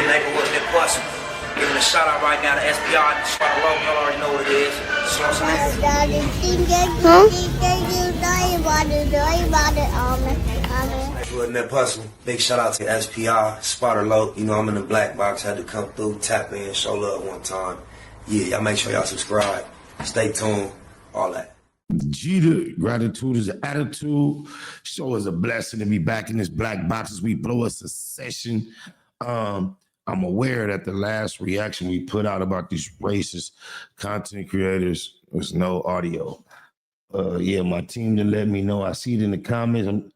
Same neighborhood, Nip Plus. Giving a shout out right now to SPR, Sparta Low. Y'all already know what it is. See what I'm saying? Nip Plus. Big shout out to SPR, Sparta Low. You know I'm in the black box. Had to come through, tap in, show love one time. Yeah, y'all make sure y'all subscribe. Stay tuned. All that. Jeter, gratitude is an attitude. Show is a blessing to be back in this black box as we blow us a session. I'm aware that the last reaction we put out about these racist content creators was no audio. Yeah, my team didn't let me know. I see it in the comments.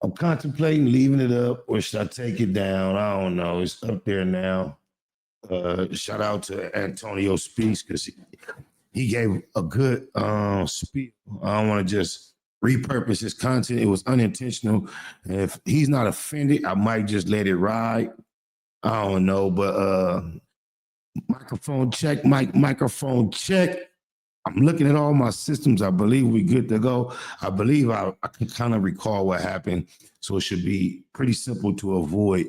I'm contemplating leaving it up, or should I take it down? I don't know. It's up there now. Shout out to Antonio Speaks because he gave a good speech. I don't want to just repurpose his content. It was unintentional. And if he's not offended, I might just let it ride. I don't know, but microphone check, microphone check. I'm looking at all my systems. I believe we're good to go. I believe I can kind of recall what happened. So it should be pretty simple to avoid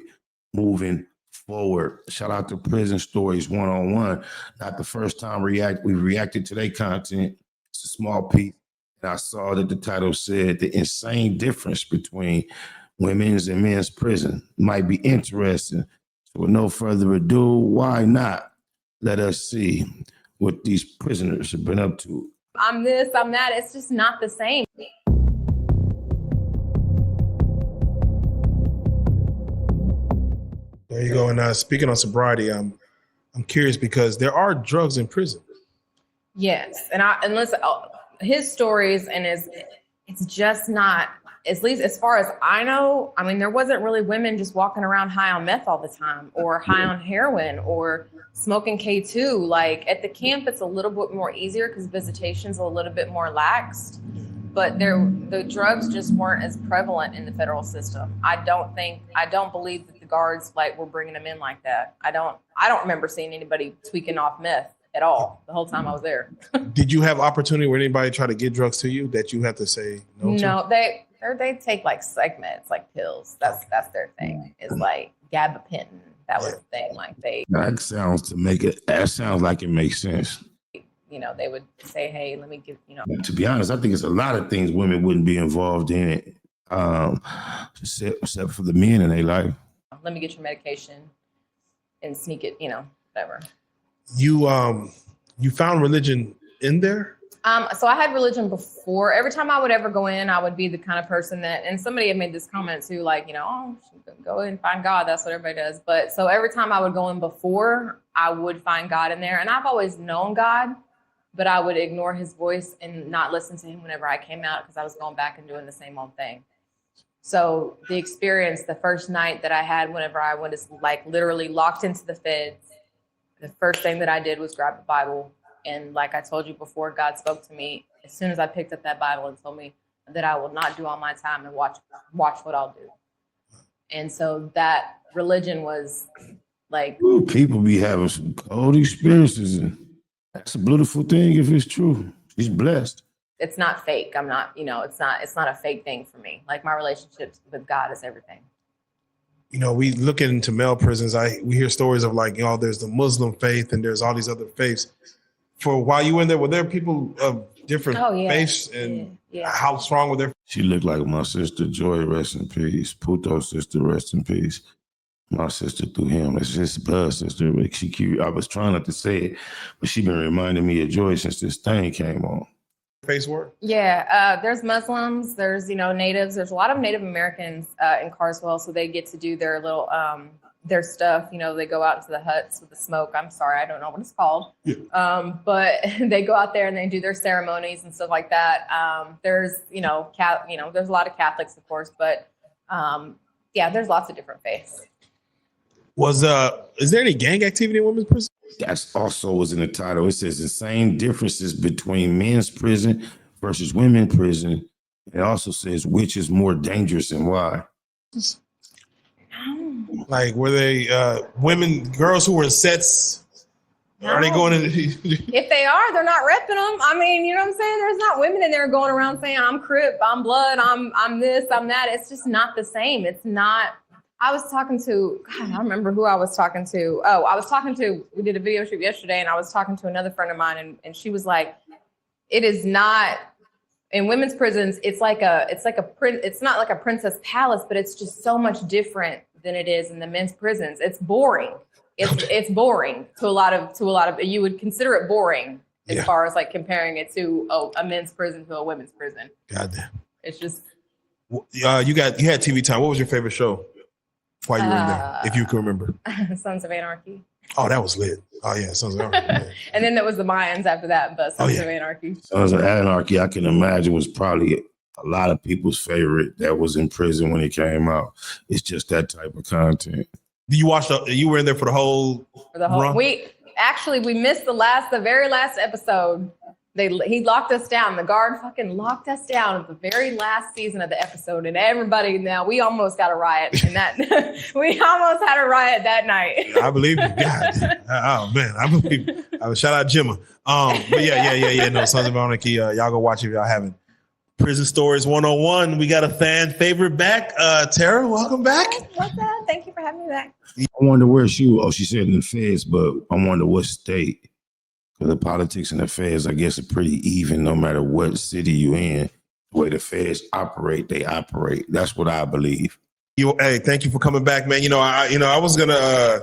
moving forward. Shout out to Prison Stories 101. Not the first time we reacted to their content. It's a small piece. And I saw that the title said the insane difference between women's and men's prison. Might be interesting. So with no further ado, why not? Let us see what these prisoners have been up to. I'm this, I'm that. It's just not the same. There you go. And speaking on sobriety, I'm curious because there are drugs in prison. Yes, and listen, his stories and it's just not. At least as far as I know, I mean, there wasn't really women just walking around high on meth all the time or high on heroin or smoking K2. Like at the camp, it's a little bit more easier because visitation's a little bit more laxed, but the drugs just weren't as prevalent in the federal system. I don't believe that the guards were bringing them in like that. I don't remember seeing anybody tweaking off meth at all the whole time I was there. Did you have opportunity where anybody try to get drugs to you that you had to say no to? No, they take like segments, like pills. That's their thing. It's like gabapentin. That was the thing. Like that sounds like it makes sense. You know, they would say, "Hey, let me give." You know, to be honest, I think it's a lot of things women wouldn't be involved in it, except for the men in their life. Let me get your medication and sneak it. You know, whatever. You found religion in there? So I had religion before. Every time I would ever go in, I would be the kind of person that, and somebody had made this comment too, like, you know, oh, go in and find God. That's what everybody does. But so every time I would go in before, I would find God in there. And I've always known God, but I would ignore his voice and not listen to him whenever I came out because I was going back and doing the same old thing. So the experience, the first night that I had whenever I was like literally locked into the feds, the first thing that I did was grab the Bible. And like I told you before, God spoke to me as soon as I picked up that Bible and told me that I will not do all my time and watch what I'll do. And so that religion was like... Ooh, people be having some cold experiences. And that's a beautiful thing if it's true. She's blessed. It's not fake. I'm not, you know, it's not a fake thing for me. Like my relationships with God is everything. You know, we look into male prisons. We hear stories of like, you know, there's the Muslim faith and there's all these other faiths. For while you were in there, were there people of different faiths and how strong were their? She looked like my sister Joy, rest in peace. Puto's sister, rest in peace. My sister through him. It's just blood sister. I was trying not to say it, but she been reminding me of Joy since this thing came on. Face work? Yeah, there's Muslims, there's, you know, natives. There's a lot of Native Americans in Carswell, so they get to do their little their stuff. You know, they go out into the huts with the smoke. I'm sorry, I don't know what it's called. Yeah. But they go out there and they do their ceremonies and stuff like that. There's, you know, there's a lot of Catholics, of course, but yeah, there's lots of different faiths. Is there any gang activity in women's prison? That's also was in the title. It says the same differences between men's prison versus women's prison. It also says which is more dangerous and why. Like, were they girls who were in sets? No. Are they going in? If they are, they're not repping them. I mean, you know what I'm saying? There's not women in there going around saying, I'm Crip, I'm Blood, I'm this, I'm that. It's just not the same. It's not I was talking to, God, I remember who I was talking to. Oh, we did a video shoot yesterday, and I was talking to another friend of mine, and she was like, it is not, in women's prisons, it's not like a princess palace, but it's just so much different than it is in the men's prisons. It's boring. It's boring to a lot of, you would consider it boring as far as like comparing it to a men's prison to a women's prison. Goddamn. It's just. You had TV time. What was your favorite show while you were in there, if you can remember? Sons of Anarchy. Oh, that was lit. Oh yeah, Sons of Anarchy. Yeah. And then there was the Mayans after that, but Sons of Anarchy. Sons of Anarchy, I can imagine, was probably a lot of people's favorite that was in prison when it came out. It's just that type of content. You were in there for the whole run? We missed the very last episode. He locked us down. The guard fucking locked us down at the very last season of the episode, and everybody, now we almost got a riot in that. We almost had a riot that night. I believe you. God. Oh man, I believe. Shout out Gemma. But yeah. No, Sons of Anarchy. Y'all go watch it if y'all haven't. Prison Stories 101. We got a fan favorite back. Tara, welcome back. What's up? Thank you for having me back. I wonder where she said in the feds, but I wonder what state. Because the politics in the feds, I guess, are pretty even no matter what city you're in. The way the feds operate, they operate. That's what I believe. Hey, thank you for coming back, man. I was gonna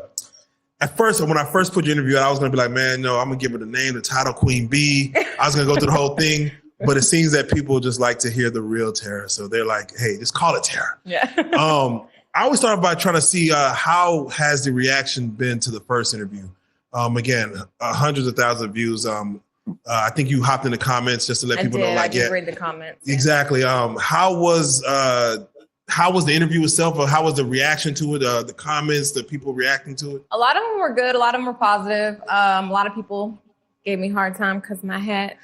at first, when I first put your interview out, I was gonna be like, man, no, I'm gonna give her the name, the title, Queen Bee. I was gonna go through the whole thing, but it seems that people just like to hear the real Tara, so they're like, hey, just call it Tara. Yeah. I always start by trying to see how has the reaction been to the first interview. Again, hundreds of thousands of views. I think you hopped in the comments just to let people know. Like, I did read the comments. Exactly. How was the interview itself, or how was the reaction to it? The comments, the people reacting to it. A lot of them were good. A lot of them were positive. A lot of people gave me a hard time because of my hat.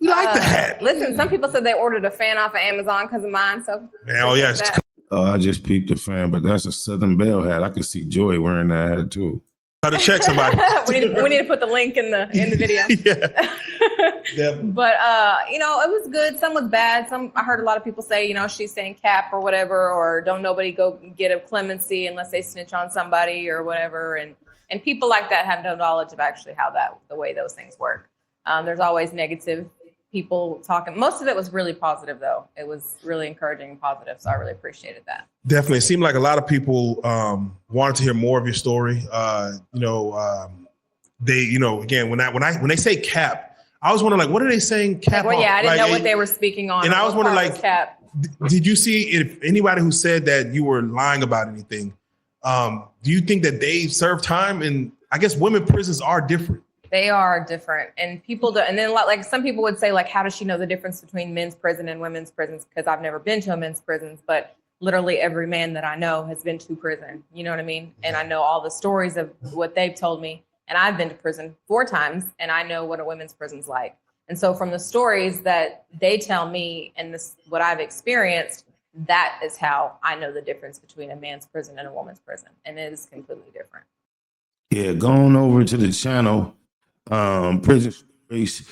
We like the hat. Listen, some people said they ordered a fan off of Amazon because of mine. So. I just peeped the fan, but that's a Southern Belle hat. I could see Joy wearing that hat too. How to check somebody. we need to put the link in the video. Yeah. But it was good. Some was bad. I heard a lot of people say, she's saying cap or whatever, or don't nobody go get a clemency unless they snitch on somebody or whatever. And people like that have no knowledge of actually the way those things work. There's always negative people talking. Most of it was really positive, though. It was really encouraging and positive. So I really appreciated that. Definitely. It seemed like a lot of people wanted to hear more of your story. Again, when they say cap, I was wondering, like, what are they saying cap on? I didn't know what they were speaking on. And I was wondering, like, cap. Did you see if anybody who said that you were lying about anything? Do you think that they serve time? And I guess women prisons are different. They are different, and people do. And then, like some people would say, like, how does she know the difference between men's prison and women's prisons? Because I've never been to a men's prisons, but literally every man that I know has been to prison. You know what I mean? And I know all the stories of what they've told me. And I've been to prison 4 times, and I know what a women's prison's like. And so, from the stories that they tell me and what I've experienced, that is how I know the difference between a man's prison and a woman's prison, and it is completely different. Yeah, going over to the channel. Prison Stories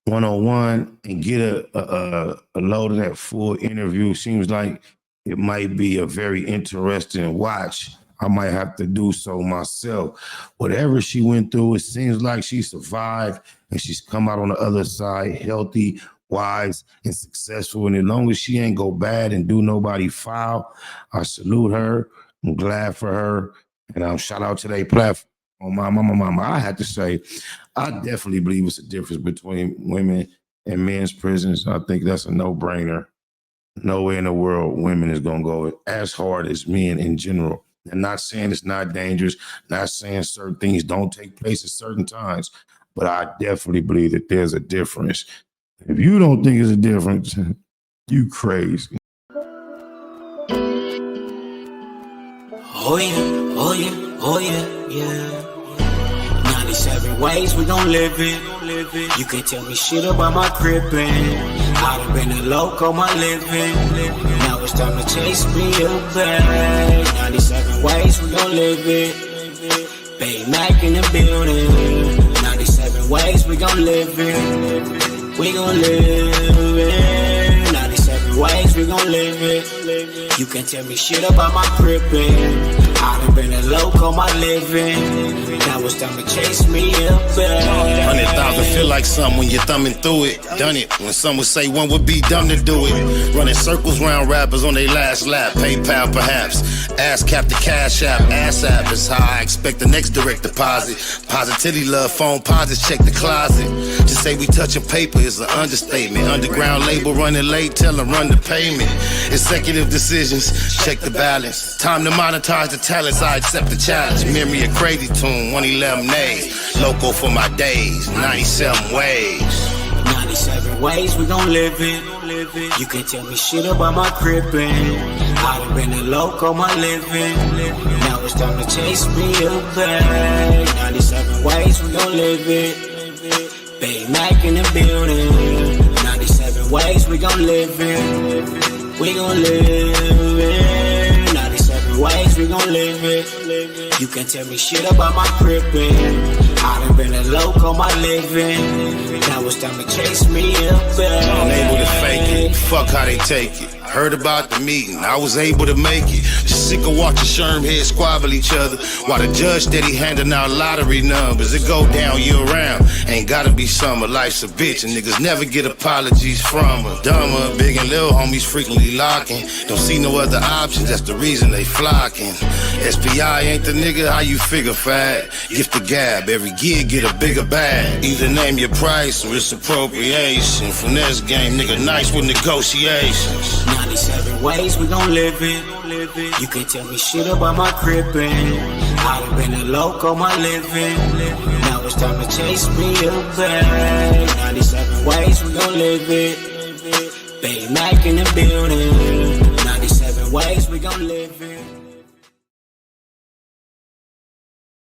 101 and get a load of that full interview. Seems like it might be a very interesting watch. I might have to do so myself. Whatever she went through, it seems like she survived and she's come out on the other side healthy, wise, and successful. And as long as she ain't go bad and do nobody foul, I salute her. I'm glad for her. And shout out to their platform. Oh, my mama, I had to say, I definitely believe it's a difference between women and men's prisons. I think that's a no-brainer. Nowhere in the world women is going to go as hard as men in general. I'm not saying it's not dangerous, not saying certain things don't take place at certain times, but I definitely believe that there's a difference. If you don't think it's a difference, you crazy. Oh yeah. 97 ways we gon' live it. You can tell me shit about my crippin'. I done been a loco my living. Now it's time to chase me a bag. 97 ways we gon' live it. Bay Mac in the building. 97 ways we gon' live it. We gon' live it. 97 97 ways we gon' live it. You can tell me shit about my crippin'. I done been a loco my living. Now it's time to chase me up there. 100,000 feel like something when you're thumbing through it. Done it when some would say one would be dumb to do it. Running circles round rappers on their last lap. PayPal perhaps. Ass cap the cash app. Ass app is how I expect the next direct deposit. Positivity love phone posits check the closet. To say we touching paper is an understatement. Underground label running late, tell them run the payment. Executive decisions, check the balance. Time to monetize the talents, I accept the challenge. Memory of crazy tune, 111 days. Local for my days, 97 ways. 97 ways we gon' live it. You can tell me shit about my crippin'. I done been a loco my living. Now it's time to chase me up back. 97 ways we gon' live it. Big Mac in the building. 97 ways we gon' live it. We gon' live it. 97 ways we gon' live it. You can tell me shit about my crippin'. I done been a loco my living. Now it's time to chase me up there. Unable to fake it, fuck how they take it. Heard about the meeting, I was able to make it. Just sick of watching Sherm heads squabble each other while the judge steady handing out lottery numbers. It go down year round, ain't gotta be summer. Life's a bitch and niggas never get apologies from her. Dumber, big and little homies frequently locking. Don't see no other options, that's the reason they flocking. SPI ain't the nigga, how you figure fat? Gift the gab, every gig get a bigger bag. Either name your price or it's appropriation. Finesse game, nigga nice with negotiations. 97 ways we gon' live it. You can tell me shit about my crippin'. I done been a loco my living. Now it's time to chase me up back. 97 ways we gon' live it. Big Mac in the building. 97 ways we gon' live it.